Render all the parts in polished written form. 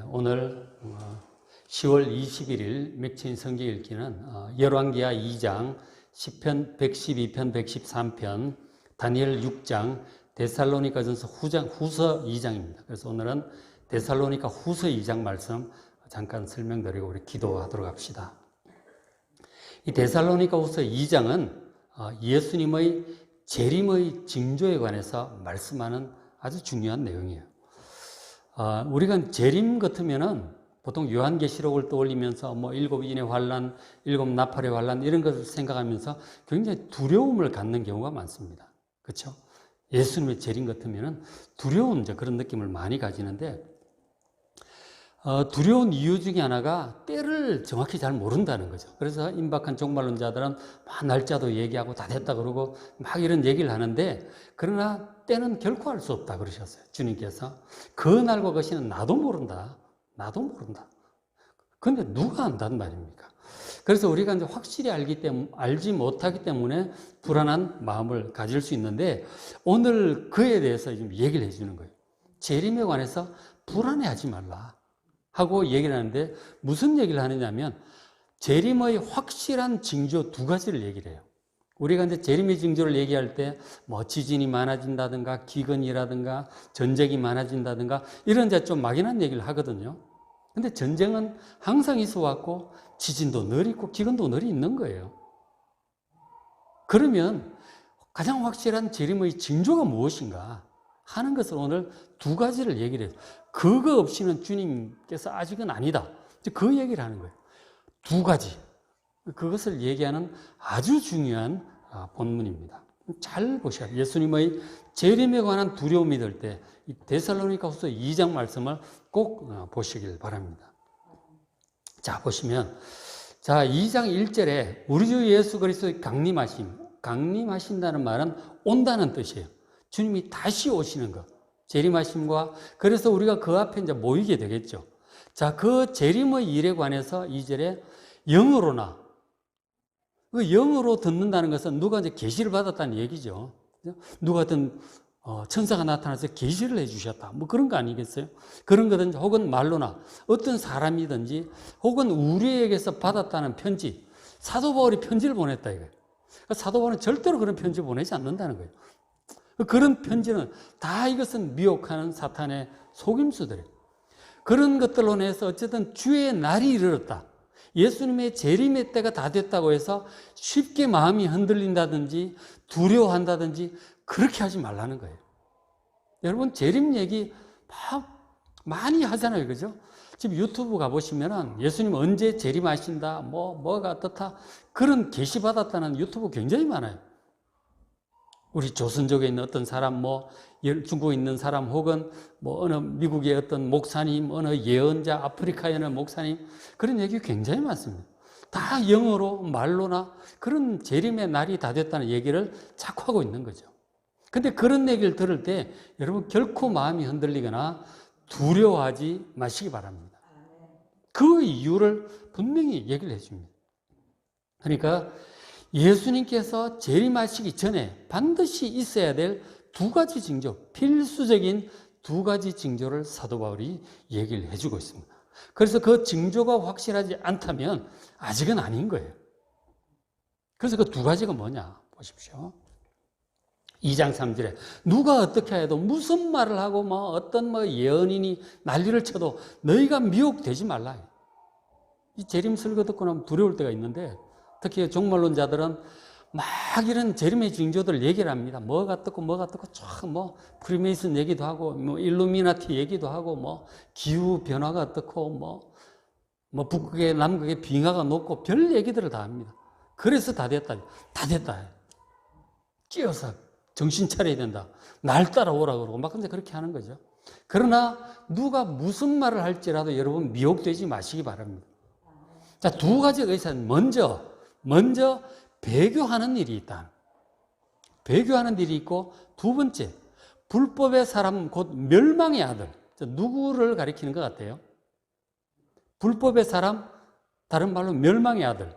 오늘 10월 21일 맥체인 성경 읽기는 열왕기하 2장, 시편 112편, 113편, 다니엘 6장, 데살로니가전서 후서 2장입니다. 그래서 오늘은 데살로니가 후서 2장 말씀 잠깐 설명드리고 우리 기도하도록 합시다. 이 데살로니가 후서 2장은 예수님의 재림의 징조에 관해서 말씀하는 아주 중요한 내용이에요. 우리가 재림 같으면은 보통 요한계시록을 떠올리면서 일곱 인의 환란, 일곱 나팔의 환란 이런 것을 생각하면서 굉장히 두려움을 갖는 경우가 많습니다. 그렇죠? 예수님의 재림 같으면은 두려운 그런 느낌을 많이 가지는데 두려운 이유 중에 하나가 때를 정확히 잘 모른다는 거죠. 그래서 임박한 종말론자들은 막 날짜도 얘기하고 다 됐다 그러고 막 이런 얘기를 하는데 그러나 때는 결코 알 수 없다 그러셨어요. 주님께서. 그 날과 그 시는 나도 모른다. 나도 모른다. 근데 누가 안단 말입니까? 그래서 우리가 이제 확실히 알지 못하기 때문에 불안한 마음을 가질 수 있는데 오늘 그에 대해서 좀 얘기를 해주는 거예요. 재림에 관해서 불안해하지 말라 하고 얘기를 하는데 무슨 얘기를 하느냐면 재림의 확실한 징조 두 가지를 얘기를 해요. 우리가 이제 재림의 징조를 얘기할 때 지진이 많아진다든가 기근이라든가 전쟁이 많아진다든가 이런 이제 좀 막연한 얘기를 하거든요. 근데 전쟁은 항상 있어 왔고 지진도 늘 있고 기근도 늘 있는 거예요. 그러면 가장 확실한 재림의 징조가 무엇인가 하는 것을 오늘 두 가지를 얘기를 해요. 그거 없이는 주님께서 아직은 아니다. 그 얘기를 하는 거예요. 두 가지. 그것을 얘기하는 아주 중요한 본문입니다. 잘 보셔야 돼요. 예수님의 재림에 관한 두려움이 들 때 이 데살로니가후서 2장 말씀을 꼭 보시길 바랍니다. 자, 보시면 2장 1절에 우리 주 예수 그리스도의 강림하신다는 말은 온다는 뜻이에요. 주님이 다시 오시는 것. 재림하심과 그래서 우리가 그 앞에 이제 모이게 되겠죠. 자, 그 재림의 일에 관해서 2절에 영으로나 그 영으로 듣는다는 것은 누가 이제 계시를 받았다는 얘기죠. 누가 어떤 천사가 나타나서 계시를 해주셨다. 그런 거 아니겠어요? 그런 거든지 혹은 말로나 어떤 사람이든지 혹은 우리에게서 받았다는 편지. 사도 바울이 편지를 보냈다 이거예요. 사도 바울은 절대로 그런 편지 보내지 않는다는 거예요. 그런 편지는 다 이것은 미혹하는 사탄의 속임수들이에요. 그런 것들로 인해서 어쨌든 주의 날이 이르렀다. 예수님의 재림의 때가 다 됐다고 해서 쉽게 마음이 흔들린다든지 두려워한다든지 그렇게 하지 말라는 거예요. 여러분 재림 얘기 많이 하잖아요. 그죠? 지금 유튜브 가보시면 예수님 언제 재림하신다 뭐가 어떻다 그런 계시받았다는 유튜브 굉장히 많아요. 우리 조선족에 있는 어떤 사람, 중국에 있는 사람, 혹은 어느 미국의 어떤 목사님, 어느 예언자, 아프리카에 있는 목사님, 그런 얘기 굉장히 많습니다. 다 영어로, 말로나 그런 재림의 날이 다 됐다는 얘기를 자꾸 하고 있는 거죠. 근데 그런 얘기를 들을 때 여러분 결코 마음이 흔들리거나 두려워하지 마시기 바랍니다. 그 이유를 분명히 얘기를 해줍니다. 그러니까 예수님께서 재림하시기 전에 반드시 있어야 될 두 가지 징조, 필수적인 두 가지 징조를 사도 바울이 얘기를 해주고 있습니다. 그래서 그 징조가 확실하지 않다면 아직은 아닌 거예요. 그래서 그 두 가지가 뭐냐 보십시오. 2장 3절에 누가 어떻게 해도 무슨 말을 하고 어떤 예언인이 난리를 쳐도 너희가 미혹되지 말라. 이 재림 설교 듣고 나면 두려울 때가 있는데 특히 종말론자들은 막 이런 재림의 징조들 얘기를 합니다. 뭐가 어떻고 프리메이슨 얘기도 하고 일루미나티 얘기도 하고 기후 변화가 어떻고 북극에 남극에 빙하가 녹고 별 얘기들을 다 합니다. 그래서 다 됐다. 끼어서 정신 차려야 된다. 날 따라오라 그러고 근데 그렇게 하는 거죠. 그러나 누가 무슨 말을 할지라도 여러분 미혹되지 마시기 바랍니다. 자, 두 가지 의사는 먼저 배교하는 일이 있다. 배교하는 일이 있고 두 번째, 불법의 사람 곧 멸망의 아들. 누구를 가리키는 것 같아요? 불법의 사람, 다른 말로 멸망의 아들.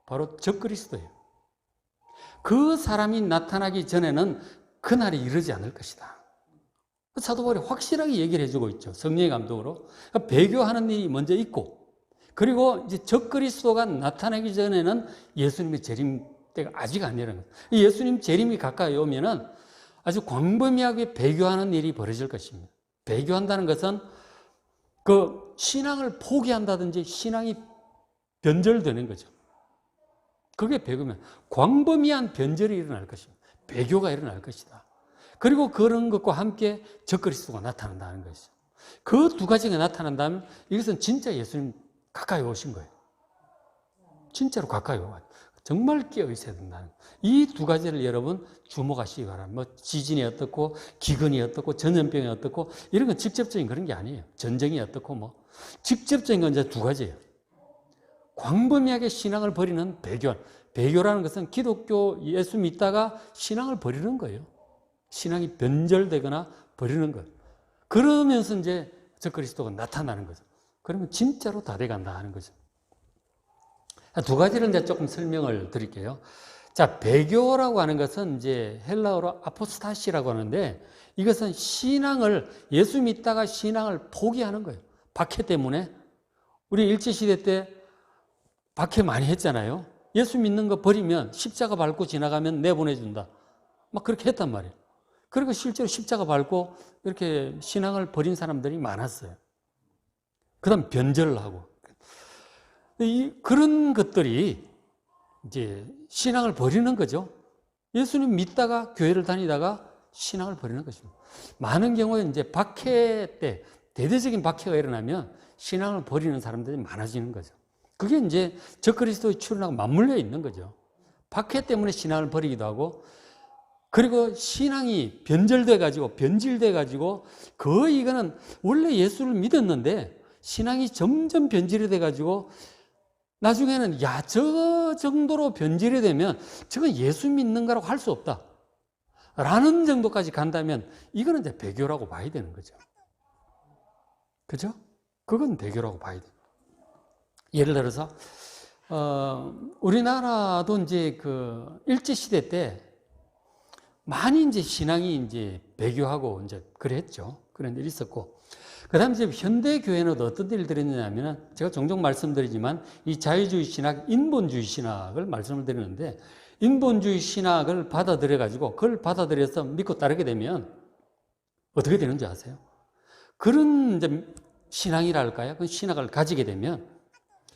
바로 적그리스도예요. 그 사람이 나타나기 전에는 그날이 이르지 않을 것이다. 사도 바울이 확실하게 얘기를 해주고 있죠. 성령의 감동으로. 그러니까 배교하는 일이 먼저 있고, 그리고 이제 적그리스도가 나타나기 전에는 예수님의 재림 때가 아직 아니라는 거예요. 예수님 재림이 가까이 오면은 아주 광범위하게 배교하는 일이 벌어질 것입니다. 배교한다는 것은 그 신앙을 포기한다든지 신앙이 변절되는 거죠. 그게 배교면 광범위한 변절이 일어날 것입니다. 배교가 일어날 것이다. 그리고 그런 것과 함께 적그리스도가 나타난다는 것이죠. 그 두 가지가 나타난다면 이것은 진짜 예수님 가까이 오신 거예요. 진짜로 가까이 와요. 정말 깨어 있어야 된다는 거예요. 이 두 가지를 여러분 주목하시기 바랍니다. 뭐 지진이 어떻고 기근이 어떻고 전염병이 어떻고 이런 건 직접적인 그런 게 아니에요. 전쟁이 어떻고 뭐 직접적인 건 이제 두 가지예요. 광범위하게 신앙을 버리는 배교. 배교라는 것은 기독교 예수 믿다가 신앙을 버리는 거예요. 신앙이 변절되거나 버리는 거예요. 그러면서 이제 적그리스도가 나타나는 거죠. 그러면 진짜로 다 돼간다 하는 거죠. 두 가지를 이제 조금 설명을 드릴게요. 자, 배교라고 하는 것은 이제 헬라어로 아포스타시라고 하는데 이것은 신앙을, 예수 믿다가 신앙을 포기하는 거예요. 박해 때문에. 우리 일제시대 때 박해 많이 했잖아요. 예수 믿는 거 버리면 십자가 밟고 지나가면 내보내준다. 막 그렇게 했단 말이에요. 그리고 실제로 십자가 밟고 이렇게 신앙을 버린 사람들이 많았어요. 그 다음 변절을 하고. 그런 것들이 이제 신앙을 버리는 거죠. 예수님 믿다가 교회를 다니다가 신앙을 버리는 것입니다. 많은 경우에 이제 박해 때, 대대적인 박해가 일어나면 신앙을 버리는 사람들이 많아지는 거죠. 그게 이제 적그리스도의 출현하고 맞물려 있는 거죠. 박해 때문에 신앙을 버리기도 하고, 그리고 신앙이 변질돼가지고 거의 이거는 원래 예수를 믿었는데 신앙이 점점 변질이 돼가지고 나중에는 저 정도로 변질이 되면 저건 예수 믿는 거라고 할 수 없다 라는 정도까지 간다면 이거는 이제 배교라고 봐야 되는 거죠. 그죠? 그건 배교라고 봐야 돼요. 예를 들어서 우리나라도 이제 그 일제시대 때 많이 이제 신앙이 이제 배교하고 이제 그랬죠. 그런 일이 있었고. 그 다음에 이제 현대교회는 어떤 일들이 있느냐면, 제가 종종 말씀드리지만, 이 자유주의 신학, 인본주의 신학을 말씀을 드리는데, 인본주의 신학을 받아들여가지고, 그걸 받아들여서 믿고 따르게 되면, 어떻게 되는지 아세요? 그런 이제 신앙이랄까요? 그 신학을 가지게 되면,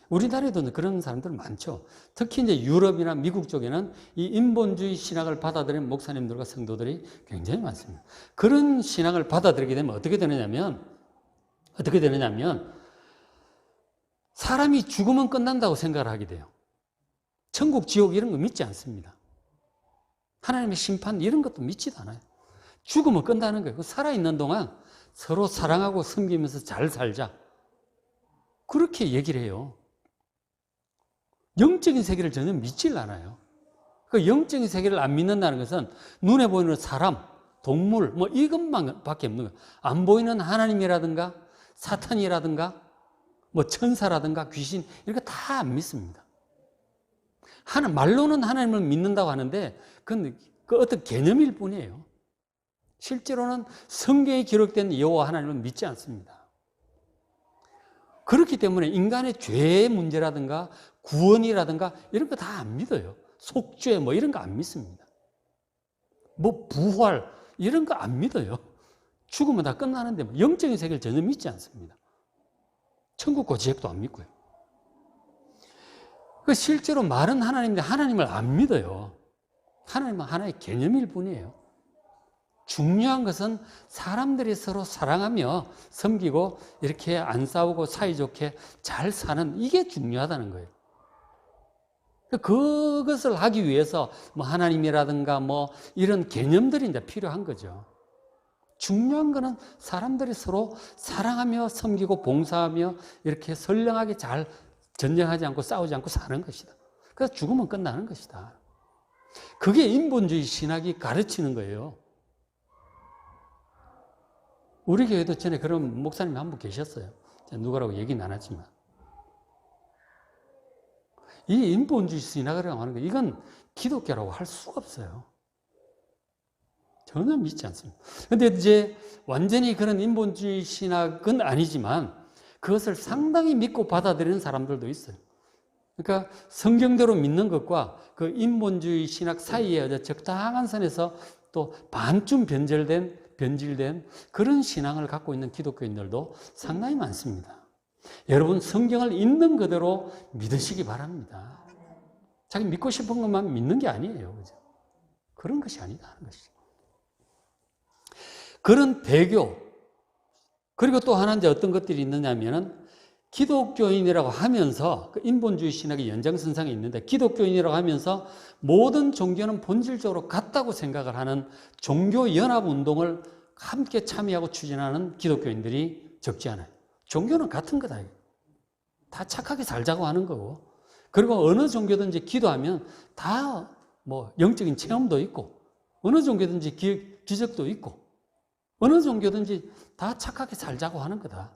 우리나라에도 그런 사람들 많죠. 특히 이제 유럽이나 미국 쪽에는 이 인본주의 신학을 받아들이는 목사님들과 성도들이 굉장히 많습니다. 그런 신학을 받아들이게 되면 어떻게 되느냐면 사람이 죽으면 끝난다고 생각을 하게 돼요. 천국, 지옥 이런 거 믿지 않습니다. 하나님의 심판 이런 것도 믿지도 않아요. 죽으면 끝나는 거예요. 살아있는 동안 서로 사랑하고 섬기면서 잘 살자. 그렇게 얘기를 해요. 영적인 세계를 전혀 믿질 않아요. 그 영적인 세계를 안 믿는다는 것은 눈에 보이는 사람, 동물, 뭐 이것만 밖에 없는 거예요. 안 보이는 하나님이라든가 사탄이라든가 뭐 천사라든가 귀신 이런 거 다 안 믿습니다. 말로는 하나님을 믿는다고 하는데 그건 그 어떤 개념일 뿐이에요. 실제로는 성경에 기록된 여호와 하나님을 믿지 않습니다. 그렇기 때문에 인간의 죄의 문제라든가 구원이라든가 이런 거 다 안 믿어요. 속죄 뭐 이런 거 안 믿습니다. 뭐 부활 이런 거 안 믿어요. 죽으면 다 끝나는데 뭐 영적인 세계를 전혀 믿지 않습니다. 천국과 지옥도 안 믿고요. 실제로 말은 하나님인데 하나님을 안 믿어요. 하나님은 하나의 개념일 뿐이에요. 중요한 것은 사람들이 서로 사랑하며 섬기고 이렇게 안 싸우고 사이좋게 잘 사는 이게 중요하다는 거예요. 그것을 하기 위해서 뭐 하나님이라든가 뭐 이런 개념들이 이제 필요한 거죠. 중요한 거는 사람들이 서로 사랑하며 섬기고 봉사하며 이렇게 선량하게 잘 전쟁하지 않고 싸우지 않고 사는 것이다. 그래서 죽으면 끝나는 것이다. 그게 인본주의 신학이 가르치는 거예요. 우리 교회도 전에 그런 목사님이 한 분 계셨어요. 누구라고 얘기는 안 하지만. 이 인본주의 신학이라고 하는 거, 이건 기독교라고 할 수가 없어요. 전혀 믿지 않습니다. 근데 이제 완전히 그런 인본주의 신학은 아니지만 그것을 상당히 믿고 받아들이는 사람들도 있어요. 그러니까 성경대로 믿는 것과 그 인본주의 신학 사이에 적당한 선에서 또 반쯤 변질된 그런 신앙을 갖고 있는 기독교인들도 상당히 많습니다. 여러분, 성경을 있는 그대로 믿으시기 바랍니다. 자기 믿고 싶은 것만 믿는 게 아니에요. 그죠? 그런 것이 아니다 하는 것이죠. 그런 배교, 그리고 또 하나 이제 어떤 것들이 있느냐면은 기독교인이라고 하면서 그 인본주의 신학의 연장선상에 있는데 기독교인이라고 하면서 모든 종교는 본질적으로 같다고 생각을 하는 종교연합운동을 함께 참여하고 추진하는 기독교인들이 적지 않아요. 종교는 같은 거다. 다 착하게 살자고 하는 거고, 그리고 어느 종교든지 기도하면 다 뭐 영적인 체험도 있고, 어느 종교든지 기적도 있고, 어느 종교든지 다 착하게 살자고 하는 거다.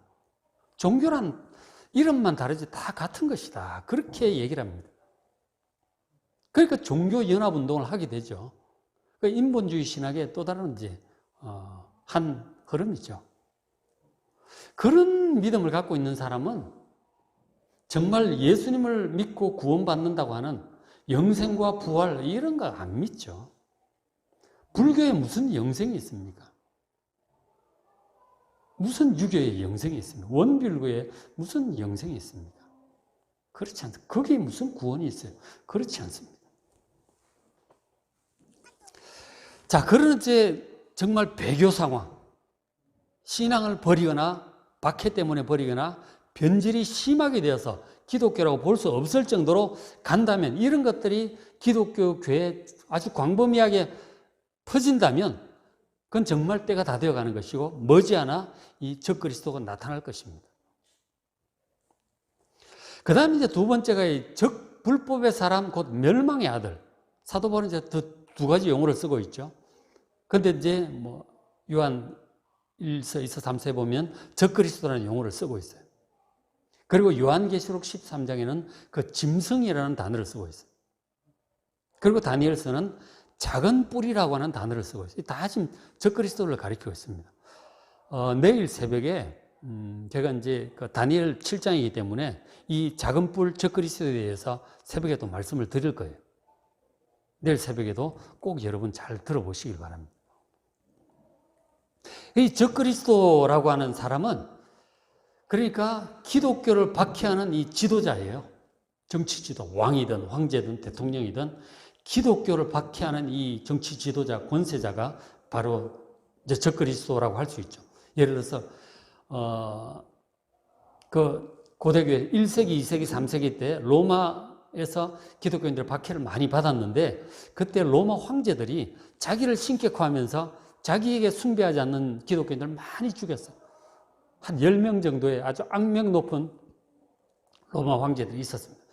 종교란 이름만 다르지 다 같은 것이다. 그렇게 얘기를 합니다. 그러니까 종교연합운동을 하게 되죠. 그러니까 인본주의 신학의 또 다른 이제 한 흐름이죠. 그런 믿음을 갖고 있는 사람은 정말 예수님을 믿고 구원받는다고 하는 영생과 부활 이런 거 안 믿죠. 불교에 무슨 영생이 있습니까? 무슨 유교에 영생이 있습니까? 원불교에 무슨 영생이 있습니까? 그렇지 않습니다. 거기에 무슨 구원이 있어요? 그렇지 않습니다. 자, 그런 이제 정말 배교 상황, 신앙을 버리거나 박해 때문에 버리거나 변질이 심하게 되어서 기독교라고 볼 수 없을 정도로 간다면, 이런 것들이 기독교 교회에 아주 광범위하게 퍼진다면 그건 정말 때가 다 되어가는 것이고 머지않아 이 적그리스도가 나타날 것입니다. 그 다음에 이제 두 번째가 이 적불법의 사람 곧 멸망의 아들. 사도 바울은 이제 두 가지 용어를 쓰고 있죠. 근데 이제 뭐 요한 1서, 2서, 3서에 보면 적그리스도라는 용어를 쓰고 있어요. 그리고 요한계시록 13장에는 그 짐승이라는 단어를 쓰고 있어요. 그리고 다니엘서는 작은 뿔이라고 하는 단어를 쓰고 있어요. 다 지금 적그리스도를 가리키고 있습니다. 내일 새벽에 제가 이제 그 다니엘 7장이기 때문에 이 작은 뿔 적그리스도에 대해서 새벽에 또 말씀을 드릴 거예요. 내일 새벽에도 꼭 여러분 잘 들어보시길 바랍니다. 이 적그리스도라고 하는 사람은 그러니까 기독교를 박해하는 이 지도자예요. 정치 지도, 왕이든 황제든 대통령이든 기독교를 박해하는 이 정치 지도자, 권세자가 바로 이제 적그리스도라고 할 수 있죠. 예를 들어서 그 고대교회 1세기, 2세기, 3세기 때 로마에서 기독교인들 박해를 많이 받았는데 그때 로마 황제들이 자기를 신격화하면서 자기에게 숭배하지 않는 기독교인들 많이 죽였어요. 한 10명 정도의 아주 악명 높은 로마 황제들이 있었습니다.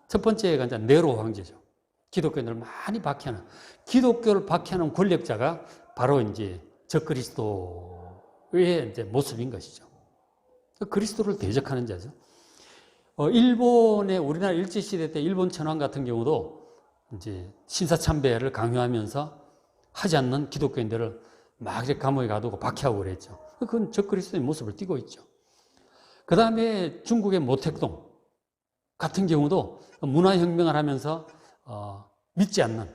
첫 번째가 이제 네로 황제죠. 기독교인들을 많이 박해하는, 기독교를 박해하는 권력자가 바로 이제 적그리스도의 이제 모습인 것이죠. 그리스도를 대적하는 자죠. 일본의 우리나라 일제시대 때 일본 천황 같은 경우도 이제 신사참배를 강요하면서 하지 않는 기독교인들을 막 이렇게 감옥에 가두고 박해하고 그랬죠. 그건 적그리스도의 모습을 띠고 있죠. 그 다음에 중국의 모택동 같은 경우도 문화혁명을 하면서 믿지 않는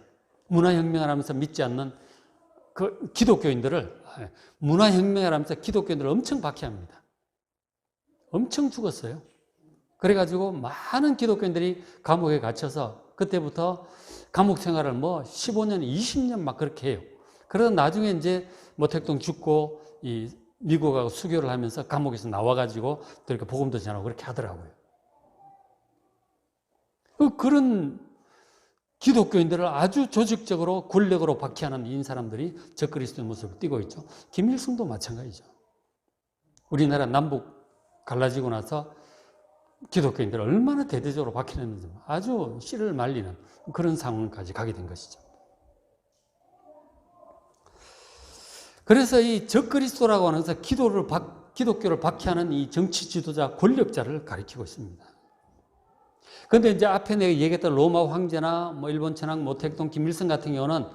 그 기독교인들을, 문화혁명을 하면서 기독교인들을 엄청 박해합니다. 엄청 죽었어요. 그래가지고 많은 기독교인들이 감옥에 갇혀서 그때부터 감옥 생활을 뭐 15년, 20년 막 그렇게 해요. 그러다 나중에 이제 모택동 죽고 이 미국하고 수교를 하면서 감옥에서 나와가지고 또 이렇게 복음도 전하고 그렇게 하더라고요. 그런 기독교인들을 아주 조직적으로 권력으로 박해하는 이 사람들이 적그리스도의 모습을 띠고 있죠. 김일성도 마찬가지죠. 우리나라 남북 갈라지고 나서 기독교인들을 얼마나 대대적으로 박해했는지 아주 씨를 말리는 그런 상황까지 가게 된 것이죠. 그래서 이 적그리스도라고 하는 것은 기독교를 박해하는 이 정치 지도자, 권력자를 가리키고 있습니다. 그런데 이제 앞에 내가 얘기했던 로마 황제나 뭐 일본 천황 모택동 김일성 같은 경우는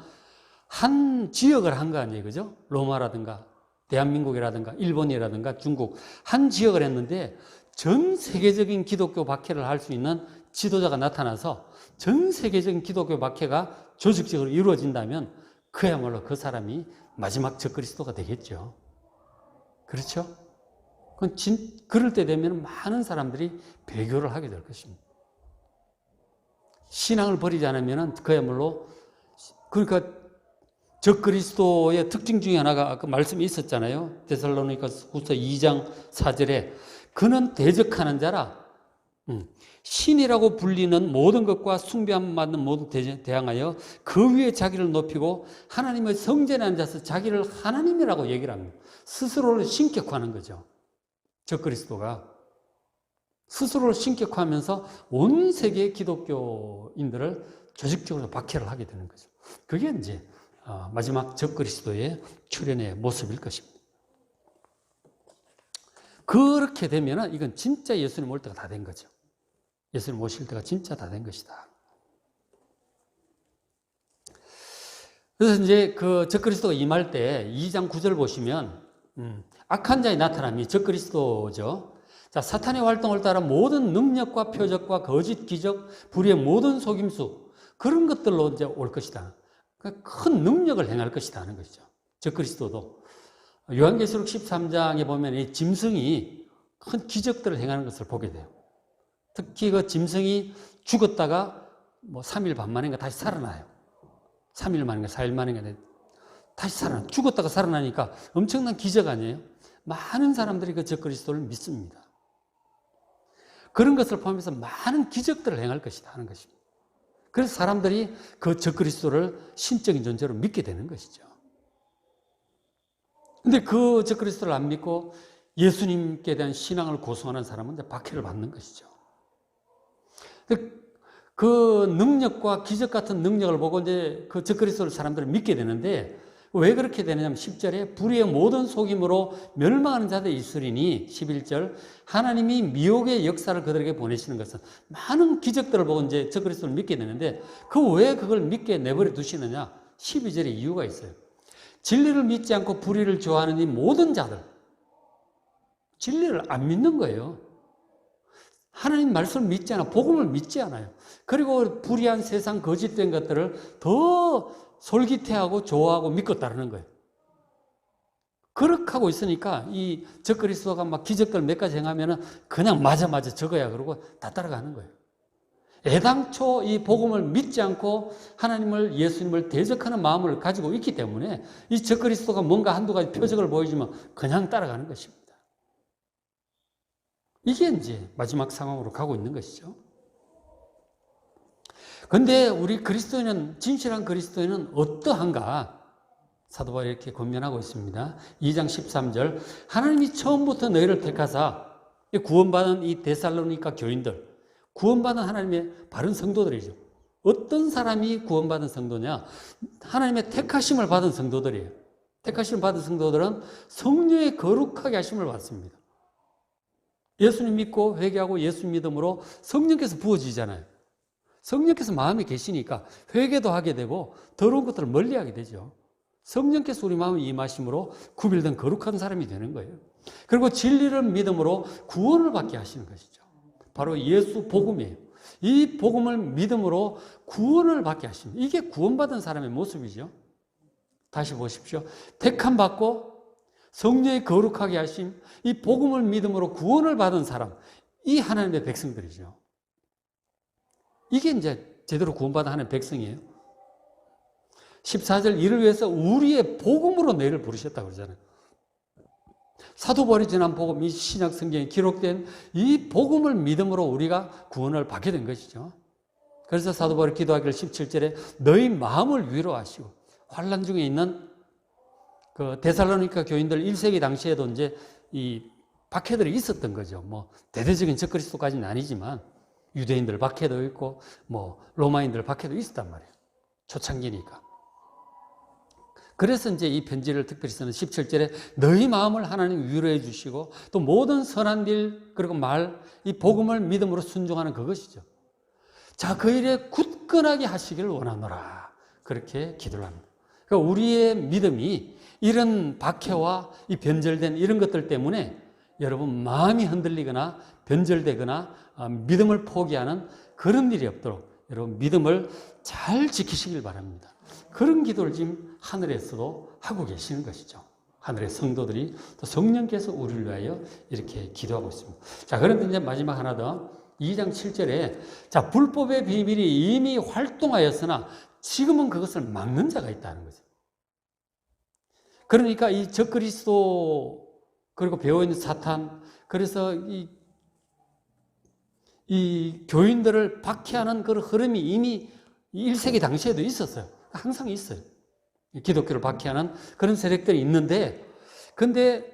한 지역을 한 거 아니에요. 그죠? 로마라든가 대한민국이라든가 일본이라든가 중국 한 지역을 했는데 전 세계적인 기독교 박해를 할 수 있는 지도자가 나타나서 전 세계적인 기독교 박해가 조직적으로 이루어진다면 그야말로 그 사람이 마지막 적그리스도가 되겠죠. 그렇죠? 그럴 때 되면 많은 사람들이 배교를 하게 될 것입니다. 신앙을 버리지 않으면 그야말로, 그러니까 적그리스도의 특징 중에 하나가 아까 말씀이 있었잖아요. 데살로니가서 2장 4절에 그는 대적하는 자라 신이라고 불리는 모든 것과 숭배함 받는 모두 대항하여 그 위에 자기를 높이고 하나님의 성전에 앉아서 자기를 하나님이라고 얘기를 합니다. 스스로를 신격화하는 거죠. 적그리스도가 스스로를 신격화하면서 온 세계의 기독교인들을 조직적으로 박해를 하게 되는 거죠. 그게 이제 마지막 적그리스도의 출현의 모습일 것입니다. 그렇게 되면 이건 진짜 예수님 올 때가 다 된 거죠. 예수님 오실 때가 진짜 다 된 것이다. 그래서 이제 그 적그리스도가 임할 때 2장 9절 보시면 악한 자의 나타남이 적그리스도죠. 자, 사탄의 활동을 따라 모든 능력과 표적과 거짓 기적, 불의의 모든 속임수 그런 것들로 이제 올 것이다. 큰 능력을 행할 것이다 하는 것이죠. 적그리스도도. 요한계시록 13장에 보면 이 짐승이 큰 기적들을 행하는 것을 보게 돼요. 특히 그 짐승이 죽었다가 뭐 3일 반 만인가 다시 살아나요. 3일 만인가 4일 만인가 다시 살아나. 죽었다가 살아나니까 엄청난 기적 아니에요? 많은 사람들이 그 적그리스도를 믿습니다. 그런 것을 포함해서 많은 기적들을 행할 것이다 하는 것입니다. 그래서 사람들이 그 적그리스도를 신적인 존재로 믿게 되는 것이죠. 근데 그 적그리스도를 안 믿고 예수님께 대한 신앙을 고수하는 사람은 이제 박해를 받는 것이죠. 그 능력과 기적 같은 능력을 보고 이제 그 적그리스도를 사람들은 믿게 되는데 왜 그렇게 되느냐면 10절에 불의의 모든 속임으로 멸망하는 자들이 있으리니 11절 하나님이 미혹의 역사를 그들에게 보내시는 것은 많은 기적들을 보고 이제 적그리스도를 믿게 되는데 왜 그걸 믿게 내버려 두시느냐 12절에 이유가 있어요. 진리를 믿지 않고 불의를 좋아하는 이 모든 자들 진리를 안 믿는 거예요. 하나님 말씀을 믿지 않아 복음을 믿지 않아요. 그리고 불의한 세상 거짓된 것들을 더 솔깃해하고 좋아하고 믿고 따르는 거예요. 그렇게 하고 있으니까 이 적그리스도가 막 기적들 몇 가지 행하면은 그냥 맞아 저거야 그러고 다 따라가는 거예요. 애당초 이 복음을 믿지 않고 하나님을 예수님을 대적하는 마음을 가지고 있기 때문에 이 적그리스도가 뭔가 한두 가지 표적을 보여주면 그냥 따라가는 것입니다. 이게 이제 마지막 상황으로 가고 있는 것이죠. 그런데 우리 그리스도인은 진실한 그리스도인은 어떠한가? 사도 바울이 이렇게 권면하고 있습니다. 2장 13절 하나님이 처음부터 너희를 택하사 구원받은 이 데살로니가 교인들 구원받은 하나님의 바른 성도들이죠. 어떤 사람이 구원받은 성도냐? 하나님의 택하심을 받은 성도들이에요. 택하심을 받은 성도들은 성령의 거룩하게 하심을 받습니다. 예수님 믿고 회개하고 예수 믿음으로 성령께서 부어지잖아요. 성령께서 마음에 계시니까 회개도 하게 되고 더러운 것들을 멀리하게 되죠. 성령께서 우리 마음에 임하심으로 구별된 거룩한 사람이 되는 거예요. 그리고 진리를 믿음으로 구원을 받게 하시는 것이죠. 바로 예수 복음이에요. 이 복음을 믿음으로 구원을 받게 하십니다. 이게 구원받은 사람의 모습이죠. 다시 보십시오. 택함 받고 성령의 거룩하게 하심, 이 복음을 믿음으로 구원을 받은 사람, 이 하나님의 백성들이죠. 이게 이제 제대로 구원받은 하나님의 백성이에요. 14절 이를 위해서 우리의 복음으로 너희를 부르셨다고 그러잖아요. 사도 바울이 전한 복음, 이 신약 성경에 기록된 이 복음을 믿음으로 우리가 구원을 받게 된 것이죠. 그래서 사도 바울이 기도하기를 17절에 너희 마음을 위로하시고 환난 중에 있는 그 데살로니가 교인들 1세기 당시에도 이제 이 박해들이 있었던 거죠. 뭐 대대적인 적그리스도까지는 아니지만 유대인들 박해도 있고 뭐 로마인들 박해도 있었단 말이에요. 초창기니까. 그래서 이제 이 편지를 특별히 쓰는 17절에 너희 마음을 하나님 위로해 주시고 또 모든 선한 일 그리고 말 이 복음을 믿음으로 순종하는 그것이죠. 자, 그 일에 굳건하게 하시기를 원하노라. 그렇게 기도를 합니다. 그러니까 우리의 믿음이 이런 박해와 이 변절된 이런 것들 때문에 여러분 마음이 흔들리거나 변절되거나 믿음을 포기하는 그런 일이 없도록 여러분 믿음을 잘 지키시길 바랍니다. 그런 기도를 지금 하늘에서도 하고 계시는 것이죠. 하늘의 성도들이 또 성령께서 우리를 위하여 이렇게 기도하고 있습니다. 자, 그런데 이제 마지막 하나 더 2장 7절에 자, 불법의 비밀이 이미 활동하였으나 지금은 그것을 막는 자가 있다는 거죠. 그러니까 이 적그리스도 그리고 배어있는 사탄, 그래서 이 교인들을 박해하는 그런 흐름이 이미 1세기 당시에도 있었어요. 항상 있어요. 기독교를 박해하는 그런 세력들이 있는데, 근데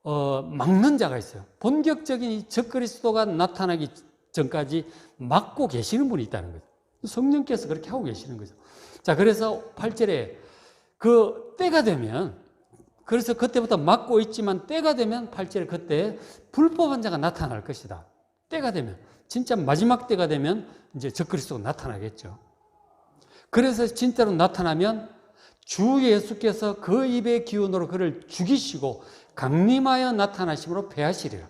막는 자가 있어요. 본격적인 이 적그리스도가 나타나기 전까지 막고 계시는 분이 있다는 거죠. 성령께서 그렇게 하고 계시는 거죠. 자, 그래서 8절에 그 때가 되면, 그래서 그때부터 막고 있지만 때가 되면 8절에 그때 불법한 자가 나타날 것이다. 때가 되면, 진짜 마지막 때가 되면 이제 적그리스도가 나타나겠죠. 그래서 진짜로 나타나면 주 예수께서 그 입의 기운으로 그를 죽이시고 강림하여 나타나심으로 패하시리라.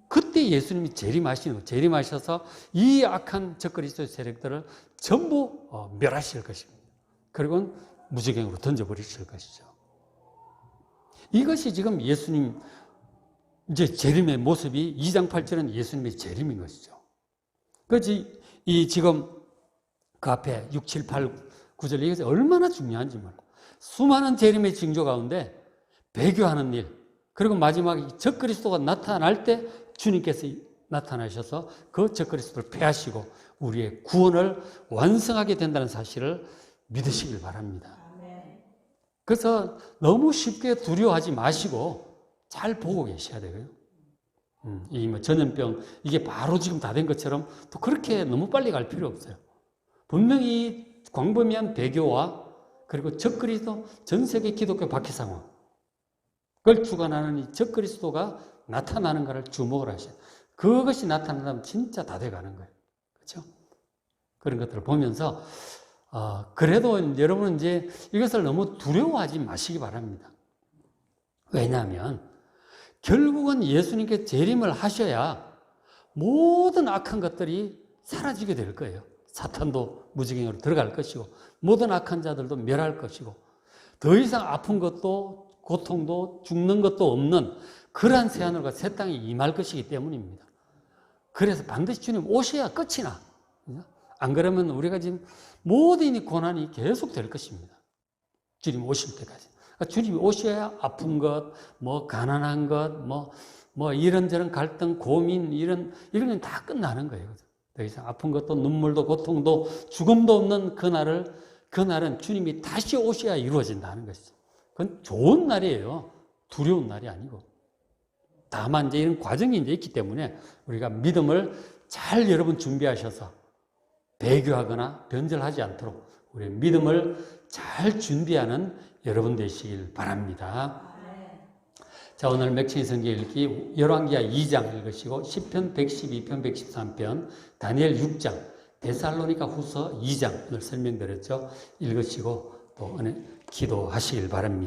그때 예수님이 재림하시는 거예요. 재림하셔서 이 악한 적그리스도의 세력들을 전부 멸하실 것입니다. 그리고 무지경으로 던져버리실 것이죠. 이것이 지금 예수님 이제 재림의 모습이 2장 8절은 예수님의 재림인 것이죠. 그래서 이 지금 그 앞에 6, 7, 8, 9절 이것이 얼마나 중요한지 몰라요. 수많은 재림의 징조 가운데 배교하는 일, 그리고 마지막에 적그리스도가 나타날 때 주님께서 나타나셔서 그 적그리스도를 패하시고 우리의 구원을 완성하게 된다는 사실을 믿으시길 바랍니다. 그래서 너무 쉽게 두려워하지 마시고 잘 보고 계셔야 되고요. 이 전염병 이게 바로 지금 다 된 것처럼 또 그렇게 너무 빨리 갈 필요 없어요. 분명히 광범위한 배교와 그리고 적그리스도 전 세계 기독교 박해 상황 그걸 주관하는 이 적그리스도가 나타나는 것을 주목을 하셔요. 그것이 나타나면 진짜 다 돼가는 거예요. 그렇죠? 그런 것들을 보면서 그래도 여러분은 이제 이것을 너무 두려워하지 마시기 바랍니다. 왜냐하면 결국은 예수님께 재림을 하셔야 모든 악한 것들이 사라지게 될 거예요. 사탄도 무지경으로 들어갈 것이고 모든 악한 자들도 멸할 것이고 더 이상 아픈 것도 고통도 죽는 것도 없는 그러한 새하늘과 새 땅이 임할 것이기 때문입니다. 그래서 반드시 주님 오셔야 끝이 나. 안 그러면 우리가 지금 모든 이 고난이 계속 될 것입니다. 주님 오실 때까지. 그러니까 주님이 오셔야 아픈 것, 가난한 것, 이런저런 갈등, 고민, 이런 건 다 끝나는 거예요. 더 이상 아픈 것도 눈물도 고통도 죽음도 없는 그날은 주님이 다시 오셔야 이루어진다는 것이죠. 그건 좋은 날이에요. 두려운 날이 아니고. 다만 이제 이런 과정이 이제 있기 때문에 우리가 믿음을 잘 여러분 준비하셔서 배교하거나 변절하지 않도록 우리의 믿음을 잘 준비하는 여러분 되시길 바랍니다. 자, 오늘 맥체인 성경 읽기 열왕기하 2장 읽으시고 시편 112편, 113편, 다니엘 6장, 데살로니가 후서 2장 오늘 설명드렸죠. 읽으시고 또 기도하시길 바랍니다.